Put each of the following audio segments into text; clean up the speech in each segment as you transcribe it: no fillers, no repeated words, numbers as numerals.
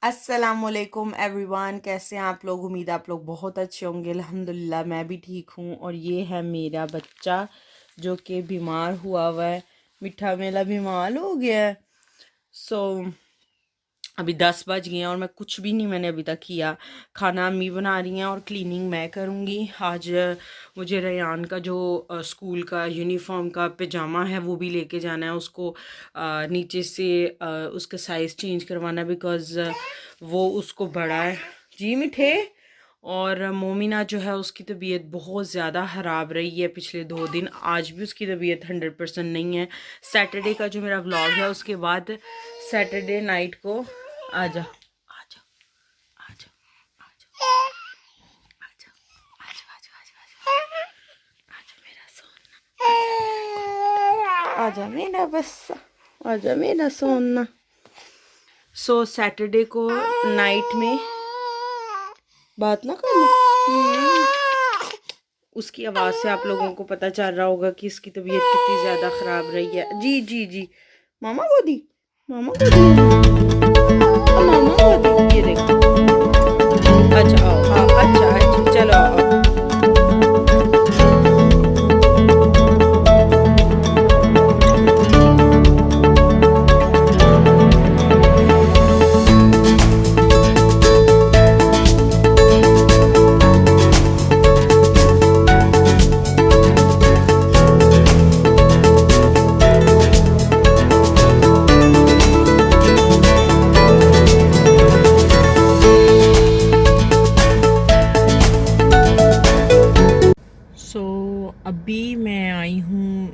अस्सलामुअलैकुम एवरीवन, कैसे हैं आप लोग। उम्मीद है आप लोग बहुत अच्छे होंगे। अल्हम्दुलिल्लाह मैं भी ठीक हूँ। और ये है मेरा बच्चा जो कि बीमार हुआ है। मिठा मेला बीमार हो गया है। सो अभी 10 बज गए हैं और मैं कुछ भी नहीं मैंने अभी तक किया। खाना अम्मी बना रही हैं और क्लीनिंग मैं करूँगी। आज मुझे रेयान का जो स्कूल का यूनिफॉर्म का पैजामा है वो भी लेके जाना है। उसको नीचे से उसका साइज़ चेंज करवाना, बिकॉज़ वो उसको बड़ा है। जी मिठे। और मोमिना जो है उसकी तबीयत बहुत ज़्यादा ख़राब रही है पिछले 2 दिन। आज भी उसकी तबीयत 100% नहीं है। सैटरडे का जो मेरा व्लॉग है उसके बाद सैटरडे नाइट को आजा आजा आजा आजा आजा आजा आजा आजा आजा मेरा सोना, आजा मेरा बस्सा, आजा मेरा सोना। सो सैटरडे को नाइट में बात ना करना। उसकी आवाज़ से आप लोगों को पता चल रहा होगा कि इसकी तबीयत कितनी ज़्यादा ख़राब रही है। जी जी जी, मामा गोदी, मामा गोदी, मामा गोदी, ये देखो। अच्छा आओ, अच्छा अच्छा चलो आओ। अभी मैं आई हूँ।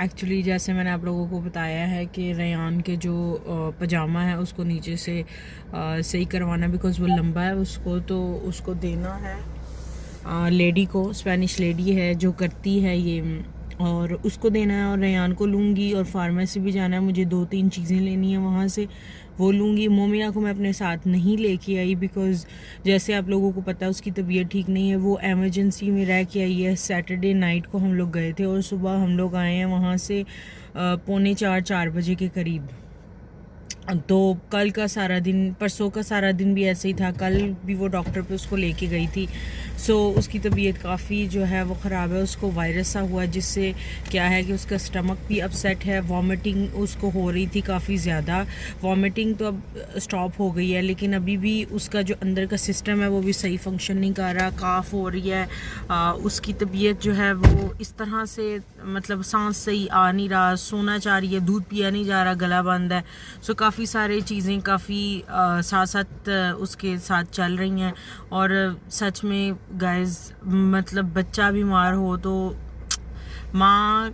एक्चुअली जैसे मैंने आप लोगों को बताया है कि रेयान के जो पजामा है उसको नीचे से सही करवाना, बिकॉज़ वो लंबा है उसको, तो उसको देना है लेडी को। स्पेनिश लेडी है जो करती है ये, और उसको देना है। और रेयान को लूँगी और फार्मेसी भी जाना है, मुझे 2-3 चीज़ें लेनी है वहाँ से, वो लूँगी। मोमिना को मैं अपने साथ नहीं लेके आई, बिकॉज़ जैसे आप लोगों को पता है उसकी तबीयत ठीक नहीं है। वो एमरजेंसी में रह के आई है। सैटरडे नाइट को हम लोग गए थे और सुबह हम लोग आए हैं वहाँ से 3:45-4 बजे के करीब। तो कल का सारा दिन, परसों का सारा दिन भी ऐसे ही था। कल भी वो डॉक्टर पे उसको लेके गई थी। सो उसकी तबीयत काफ़ी जो है वो ख़राब है। उसको वायरस सा हुआ, जिससे क्या है कि उसका स्टमक भी अपसेट है। वॉमिटिंग उसको हो रही थी काफ़ी ज़्यादा। वॉमिटिंग तो अब स्टॉप हो गई है, लेकिन अभी भी उसका जो अंदर का सिस्टम है वो भी सही फंक्शन नहीं कर रहा। काफ़ हो रही है। उसकी तबीयत जो है वो इस तरह से, मतलब सांस सही आ नहीं रहा, सोना चाह रही है, दूध पिया नहीं जा रहा, गला बंद है। सो काफ़ी सारी चीज़ें काफ़ी साथ साथ उसके साथ चल रही हैं। और सच में गाइस, मतलब बच्चा बीमार हो तो माँ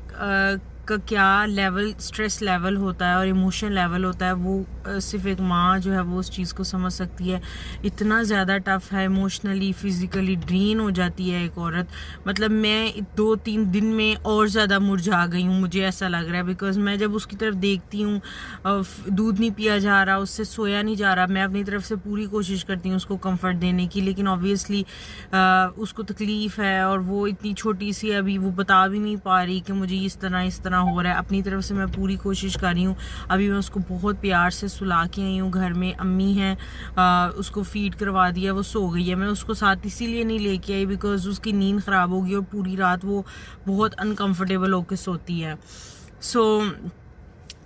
का क्या लेवल, स्ट्रेस लेवल होता है और इमोशन लेवल होता है, वो सिर्फ एक माँ जो है वो उस चीज़ को समझ सकती है। इतना ज़्यादा टफ है, इमोशनली फिज़िकली ड्रेन हो जाती है एक औरत। मतलब मैं 2-3 दिन में और ज़्यादा मुरझा गई हूँ, मुझे ऐसा लग रहा है। बिकॉज़ मैं जब उसकी तरफ देखती हूँ, दूध नहीं पिया जा रहा, उससे सोया नहीं जा रहा, मैं अपनी तरफ से पूरी कोशिश करती हूँ उसको कंफर्ट देने की, लेकिन ऑब्वियसली उसको तकलीफ़ है और वो इतनी छोटी सी अभी वो बता भी नहीं पा रही कि मुझे इस तरह हो रहा है। अपनी तरफ से मैं पूरी कोशिश कर रही हूँ। अभी मैं उसको बहुत प्यार से सुला के आई हूँ। घर में अम्मी हैं, उसको फीड करवा दिया, वो सो गई है। मैं उसको साथ इसीलिए नहीं लेके आई बिकॉज़ उसकी नींद ख़राब होगी और पूरी रात वो बहुत अनकंफर्टेबल होकर सोती है। सो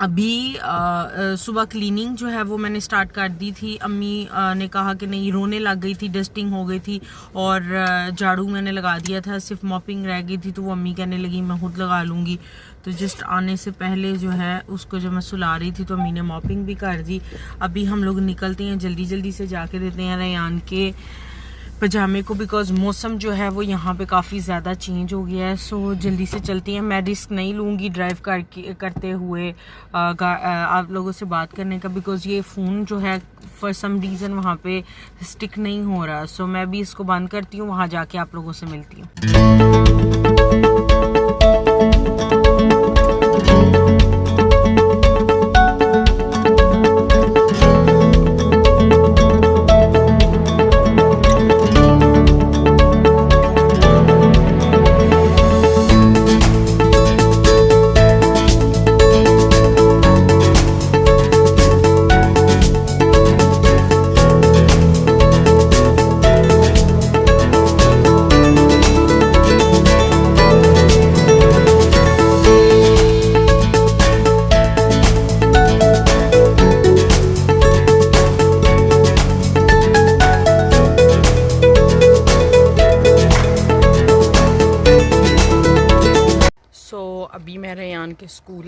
अभी सुबह क्लीनिंग जो है वो मैंने स्टार्ट कर दी थी। अम्मी ने कहा कि नहीं, रोने लग गई थी, डस्टिंग हो गई थी और झाड़ू मैंने लगा दिया था, सिर्फ मॉपिंग रह गई थी। तो वो अम्मी कहने लगी मैं खुद लगा लूँगी। तो जस्ट आने से पहले जो है उसको जब मैं सुला रही थी तो अम्मी ने मॉपिंग भी कर दी। अभी हम लोग निकलते हैं, जल्दी जल्दी से जाके देते हैं रेयान के पजामे को, बिकॉज़ मौसम जो है वो यहाँ पे काफ़ी ज़्यादा चेंज हो गया है। सो जल्दी से चलती हैं। मैं रिस्क नहीं लूँगी ड्राइव करते हुए आप लोगों से बात करने का, बिकॉज़ ये फ़ोन जो है फॉर सम रीज़न वहाँ पे स्टिक नहीं हो रहा। सो मैं भी इसको बंद करती हूँ, वहाँ जाके आप लोगों से मिलती हूँ।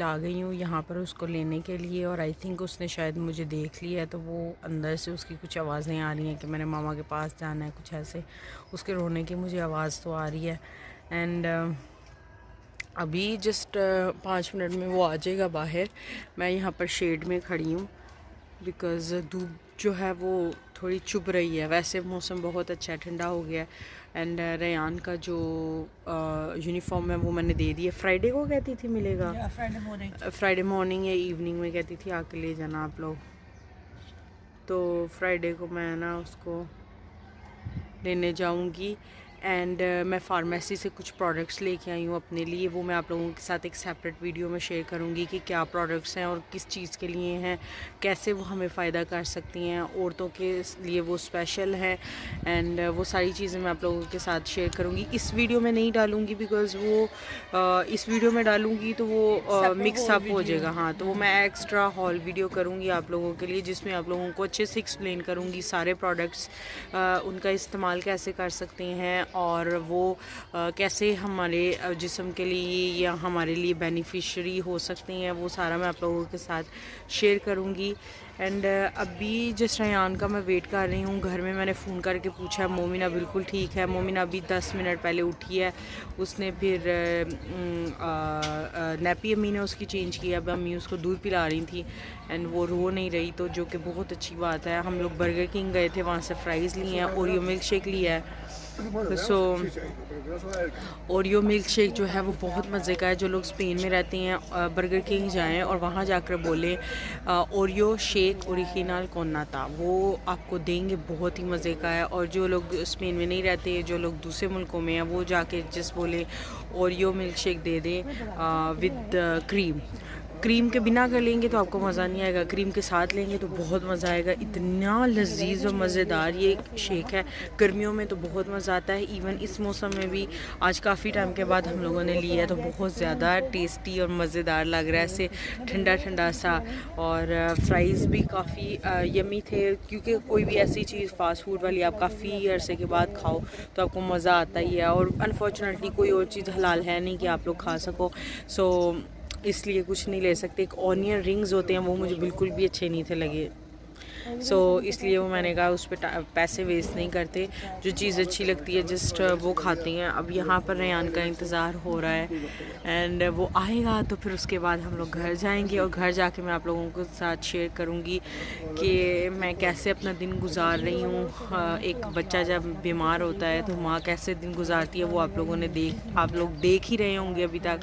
आ गई हूँ यहाँ पर उसको लेने के लिए, और आई थिंक उसने शायद मुझे देख लिया है, तो वो अंदर से उसकी कुछ आवाज़ें आ रही हैं कि मैंने मामा के पास जाना है, कुछ ऐसे उसके रोने की मुझे आवाज़ तो आ रही है। एंड अभी जस्ट 5 मिनट में वो आ जाएगा बाहर। मैं यहाँ पर शेड में खड़ी हूँ बिकॉज़ धूप जो है वो थोड़ी चुभ रही है। वैसे मौसम बहुत अच्छा है, ठंडा हो गया। एंड रेयान का जो यूनिफॉर्म है वो मैंने दे दिया। फ्राइडे को कहती थी मिलेगा, फ्राइडे मॉर्निंग या इवनिंग में कहती थी आके ले जाना आप लोग। तो फ्राइडे को मैं ना उसको लेने जाऊंगी। एंड मैं फार्मेसी से कुछ प्रोडक्ट्स लेके आई हूँ अपने लिए, वो मैं आप लोगों के साथ एक सेपरेट वीडियो में शेयर करूँगी कि क्या प्रोडक्ट्स हैं और किस चीज़ के लिए हैं, कैसे वो हमें फ़ायदा कर सकती हैं, औरतों के लिए वो स्पेशल है। एंड वो सारी चीज़ें मैं आप लोगों के साथ शेयर करूँगी। इस वीडियो में नहीं डालूँगी बिकॉज़ वो इस वीडियो में डालूँगी तो वो मिक्सअप हो जाएगा। हाँ, तो वो मैं एक्स्ट्रा हॉल वीडियो करूँगी आप लोगों के लिए, जिसमें आप लोगों को अच्छे से एक्सप्लेन करूँगी सारे प्रोडक्ट्स, उनका इस्तेमाल कैसे कर सकते हैं और वो कैसे हमारे जिस्म के लिए या हमारे लिए बेनिफिशियरी हो सकती हैं, वो सारा मैं आप लोगों के साथ शेयर करूँगी। एंड अभी जस्ट रेयान का मैं वेट कर रही हूँ। घर में मैंने फ़ोन करके पूछा, मोमिना बिल्कुल ठीक है। मोमिना अभी 10 मिनट पहले उठी है, उसने फिर नैपी अम्मी ने उसकी चेंज किया। अब अम्मी उसको दूध पिला रही थी एंड वो रो नहीं रही, तो जो कि बहुत अच्छी बात है। हम लोग बर्गर किंग गए थे, वहाँ से फ्राइज़ लिए हैं, ओरियो मिल्क शेक लिया है। सो ओरियो मिल्क शेक जो है वो बहुत मज़े का है। जो लोग स्पेन में रहते हैं बर्गर किंग जाएं और वहाँ जाकर बोलें ओरियो शेक ओरिजिनल कोन्नाता, वो आपको देंगे, बहुत ही मज़े का है। और जो लोग स्पेन में नहीं रहते, जो लोग दूसरे मुल्कों में हैं, वो जाके जिस बोले ओरियो मिल्क शेक दे दें विद क्रीम के बिना कर लेंगे तो आपको मज़ा नहीं आएगा, क्रीम के साथ लेंगे तो बहुत मज़ा आएगा। इतना लजीज और मज़ेदार ये शेक है। गर्मियों में तो बहुत मज़ा आता है, इवन इस मौसम में भी आज काफ़ी टाइम के बाद हम लोगों ने लिया है, तो बहुत ज़्यादा टेस्टी और मज़ेदार लग रहा है, ऐसे ठंडा ठंडा सा। और फ्राइज़ भी काफ़ी यमी थे, क्योंकि कोई भी ऐसी चीज़ फ़ास्ट फूड वाली आप काफ़ी अरसे के बाद खाओ तो आपको मज़ा आता ही है। और अनफॉर्चुनेटली कोई और चीज़ हलाल है नहीं कि आप लोग खा सको, सो इसलिए कुछ नहीं ले सकते। एक ऑनियन रिंग्स होते हैं, वो मुझे बिल्कुल भी अच्छे नहीं थे लगे, सो इसलिए वो मैंने कहा उस पर पैसे वेस्ट नहीं करते, जो चीज़ अच्छी लगती है जस्ट वो खाती हैं। अब यहाँ पर रेयान का इंतज़ार हो रहा है एंड वो आएगा तो फिर उसके बाद हम लोग घर जाएंगे, और घर जाके मैं आप लोगों के साथ शेयर करूँगी कि मैं कैसे अपना दिन गुजार रही हूँ। एक बच्चा जब बीमार होता है तो माँ कैसे दिन गुजारती है वो आप लोग देख ही रहे होंगे अभी तक।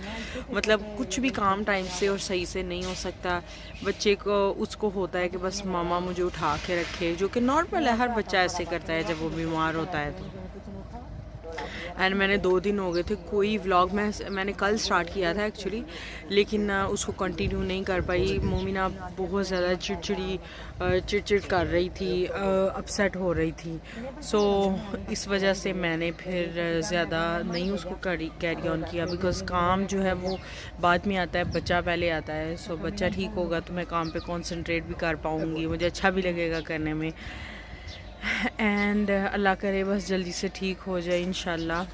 मतलब कुछ भी काम टाइम से और सही से नहीं हो सकता। बच्चे को उसको होता है कि बस मामा मुझे उठा के रखे, जो कि नॉर्मल है, हर बच्चा ऐसे करता है जब वो बीमार होता है तो। एंड मैंने 2 दिन हो गए थे कोई व्लॉग, मैंने कल स्टार्ट किया था एक्चुअली, लेकिन उसको कंटिन्यू नहीं कर पाई। मोमिना बहुत ज़्यादा चिड़चिड़ कर रही थी, अपसेट हो रही थी, सो इस वजह से मैंने फिर ज़्यादा नहीं उसको कैरी ऑन किया, बिकॉज़ काम जो है वो बाद में आता है, बच्चा पहले आता है। सो बच्चा ठीक होगा तो मैं काम पे कंसंट्रेट भी कर पाऊँगी, मुझे अच्छा भी लगेगा करने में। एंड अल्लाह करे बस जल्दी से ठीक हो जाए इंशाल्लाह।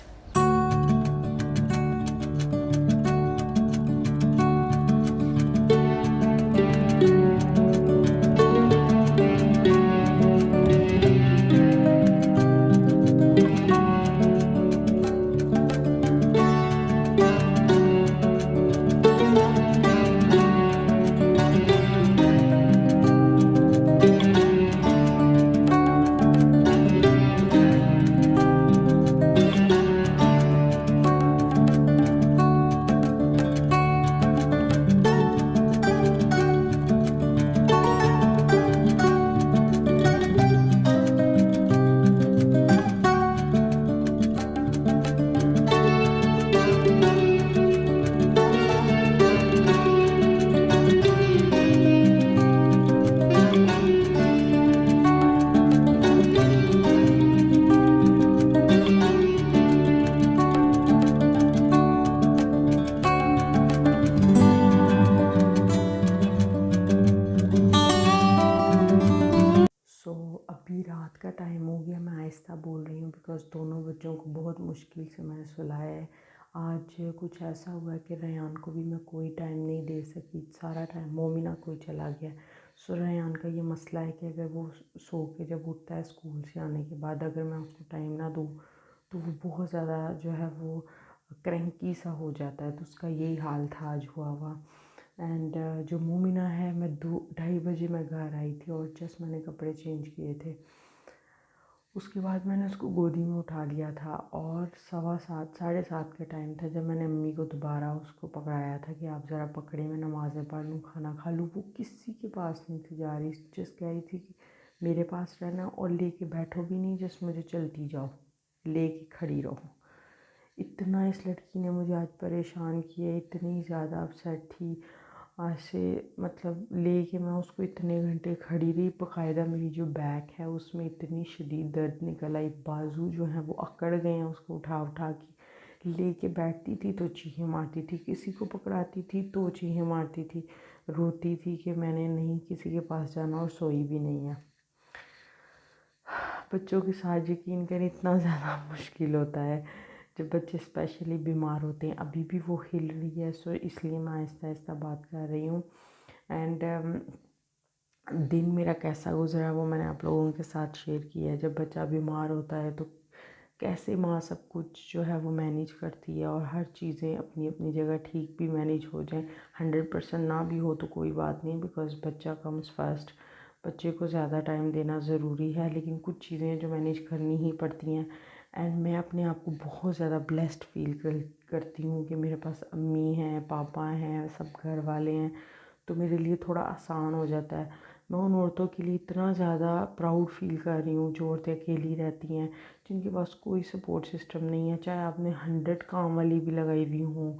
अभी रात का टाइम हो गया, मैं आहिस्ता बोल रही हूँ बिकॉज़ दोनों बच्चों को बहुत मुश्किल से मैंने सुलाया है। आज कुछ ऐसा हुआ है कि रेयान को भी मैं कोई टाइम नहीं दे सकी, सारा टाइम मोमिना को ही चला गया। सो रेयान का ये मसला है कि अगर वो सो के जब उठता है स्कूल से आने के बाद, अगर मैं उसको टाइम ना दूँ तो वो बहुत ज़्यादा जो है वो क्रैंकी सा हो जाता है। तो उसका यही हाल था आज हुआ हुआ। एंड जो मोमिना है, मैं 2-2:30 बजे मैं घर आई थी और जस्ट मैंने कपड़े चेंज किए थे। उसके बाद मैंने उसको गोदी में उठा लिया था और 7:15 7:30 का टाइम था जब मैंने अम्मी को दोबारा उसको पकड़ाया था कि आप ज़रा पकड़े, मैं नमाज़ें पढ़ लूँ, खाना खा लूँ। वो किसी के पास नहीं थी जा रही, जस्ट कह रही थी कि मेरे पास रहना और लेके बैठो भी नहीं, जस्ट मुझे चलती जाओ, लेके खड़ी रहो। इतना इस लड़की ने मुझे आज परेशान किया, इतनी ज़्यादा अपसेट थी। आज से मतलब लेके मैं उसको इतने घंटे खड़ी रही, बाकायदा मेरी जो बैक है उसमें इतनी शदीद दर्द निकल आई, बाजू जो हैं वो अकड़ गए हैं। उसको उठा उठा के लेके बैठती थी तो चीखें मारती थी, किसी को पकड़ाती थी तो चीखें मारती थी, रोती थी कि मैंने नहीं किसी के पास जाना और सोई भी नहीं है। बच्चों के साथ यकीन करें इतना ज़्यादा मुश्किल होता है जब बच्चे स्पेशली बीमार होते हैं। अभी भी वो हिल रही है, सो इसलिए मैं आहिस्ता आहिस्ता बात कर रही हूँ। एंड दिन मेरा कैसा गुजरा वो मैंने आप लोगों के साथ शेयर किया है। जब बच्चा बीमार होता है तो कैसे माँ सब कुछ जो है वो मैनेज करती है और हर चीज़ें अपनी अपनी जगह ठीक भी मैनेज हो जाएं। 100% ना भी हो तो कोई बात नहीं, बिकॉज़ बच्चा कम्स फर्स्ट। बच्चे को ज़्यादा टाइम देना ज़रूरी है, लेकिन कुछ चीज़ें जो मैनेज करनी ही पड़ती हैं। एंड मैं अपने आप को बहुत ज़्यादा ब्लेस्ड फील करती हूँ कि मेरे पास अम्मी हैं, पापा हैं, सब घर वाले हैं, तो मेरे लिए थोड़ा आसान हो जाता है। मैं उन औरतों के लिए इतना ज़्यादा प्राउड फील कर रही हूँ जो औरतें अकेली रहती हैं, जिनके पास कोई सपोर्ट सिस्टम नहीं है। चाहे आपने 100 काम वाली भी लगाई हुई हों,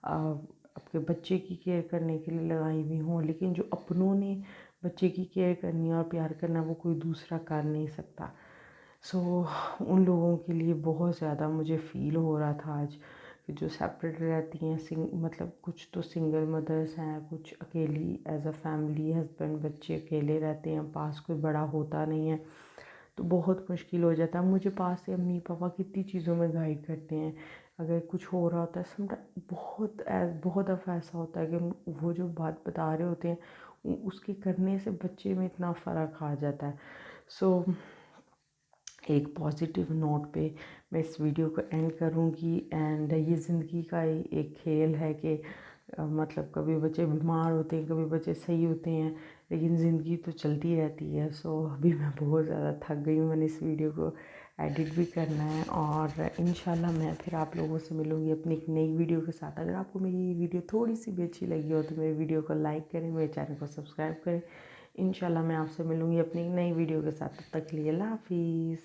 आपके बच्चे की केयर करने के लिए लगाई हुई हों, लेकिन जो अपनों ने बच्चे की केयर करनी और प्यार करना वो कोई दूसरा कर नहीं सकता। सो उन लोगों के लिए बहुत ज़्यादा मुझे फ़ील हो रहा था आज कि जो सेपरेट रहती हैं, मतलब कुछ तो सिंगल मदर्स हैं, कुछ अकेली एज अ फैमिली, हस्बैंड बच्चे अकेले रहते हैं, पास कोई बड़ा होता नहीं है, तो बहुत मुश्किल हो जाता है। मुझे पास से अम्मी पापा कितनी चीज़ों में गाइड करते हैं। अगर कुछ हो रहा होता है समटाइम बहुत दफ़ा ऐसा होता है कि वो जो बात बता रहे होते हैं उसके करने से बच्चे में इतना फ़र्क आ जाता है। सो एक पॉजिटिव नोट पे मैं इस वीडियो को एंड करूँगी। एंड ये ज़िंदगी का एक खेल है कि मतलब कभी बच्चे बीमार होते हैं, कभी बच्चे सही होते हैं, लेकिन ज़िंदगी तो चलती रहती है। सो अभी मैं बहुत ज़्यादा थक गई हूँ, मैंने इस वीडियो को एडिट भी करना है और इंशाल्लाह मैं फिर आप लोगों से मिलूँगी अपनी एक नई वीडियो के साथ। अगर आपको मेरी ये वीडियो थोड़ी सी भी अच्छी लगी हो तो मेरे वीडियो को लाइक करें, मेरे चैनल को सब्सक्राइब करें। इंशाल्लाह मैं आपसे मिलूँगी अपनी एक नई वीडियो के साथ। तब तक के लिए अल्लाह हाफिज़।